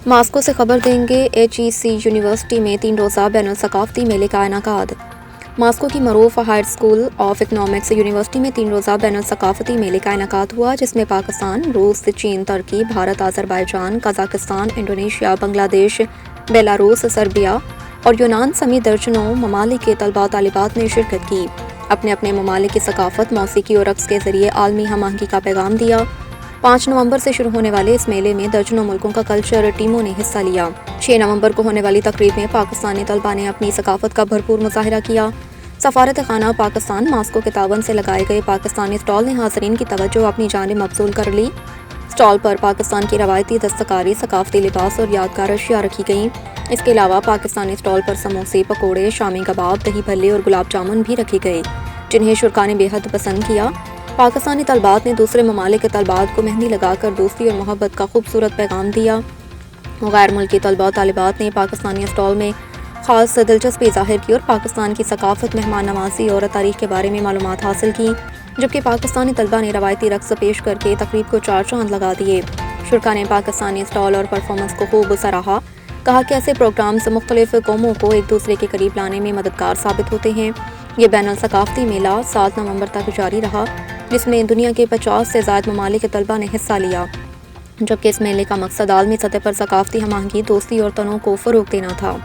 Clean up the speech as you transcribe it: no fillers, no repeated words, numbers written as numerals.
Moscow سے خبر دیں گے HEC یونیورسٹی میں 3 روزہ بین الثقافتی میلے کا انعقاد۔ ماسکو کی معروف higher school of economics university میں 3 روزہ بین الثقافتی میلے کا انعقاد ہوا، جس میں پاکستان، روس، چین، ترکی، بھارت، آذربائیجان، قازقستان، انڈونیشیا، بنگلہ دیش، بیلاروس، سربیا اور یونان سمیت درجنوں ممالک کے طلباء طالبات نے شرکت کی۔ اپنے اپنے ممالک کی ثقافت، موسیقی اور رقص کے ذریعے عالمی ہم آہنگی کا پیغام دیا۔ 5 نومبر سے شروع ہونے والے اس میلے میں درجنوں ملکوں کا کلچر ٹیموں نے حصہ لیا۔ 6 نومبر کو ہونے والی تقریب میں پاکستانی طلباء نے اپنی ثقافت کا بھرپور مظاہرہ کیا۔ سفارت خانہ پاکستان ماسکو کے تعاون سے لگائے گئے پاکستانی اسٹال نے حاضرین کی توجہ اپنی جانب مبذول کر لی۔ اسٹال پر پاکستان کی روایتی دستکاری، ثقافتی لباس اور یادگار اشیاء رکھی گئیں۔ اس کے علاوہ پاکستانی اسٹال پر سموسے، پکوڑے، شامی کباب، دہی بھلے اور گلاب جامن بھی رکھے گئے، جنہیں شرکاء نے بے حد پسند کیا۔ پاکستانی طلباء نے دوسرے ممالک کے طلباء کو مہندی لگا کر دوستی اور محبت کا خوبصورت پیغام دیا۔ غیر ملکی طلباء طالبات نے پاکستانی اسٹال میں خاص دلچسپی ظاہر کی اور پاکستان کی ثقافت، مہمان نوازی اور تاریخ کے بارے میں معلومات حاصل کی، جبکہ پاکستانی طلباء نے روایتی رقص پیش کر کے تقریب کو 4 چاند لگا دیے۔ شرکاء نے پاکستانی اسٹال اور پرفارمنس کو خوب سراہا، کہا کہ ایسے پروگرامز مختلف قوموں کو ایک دوسرے کے قریب لانے میں مددگار ثابت ہوتے ہیں۔ یہ بین الثقافتی میلہ 7 نومبر تک جاری رہا، جس میں دنیا کے 50 سے زائد ممالک کے طلباء نے حصہ لیا، جبکہ اس میلے کا مقصد عالمی سطح پر ثقافتی ہم آہنگی، دوستی اور تنوع کو فروغ دینا تھا۔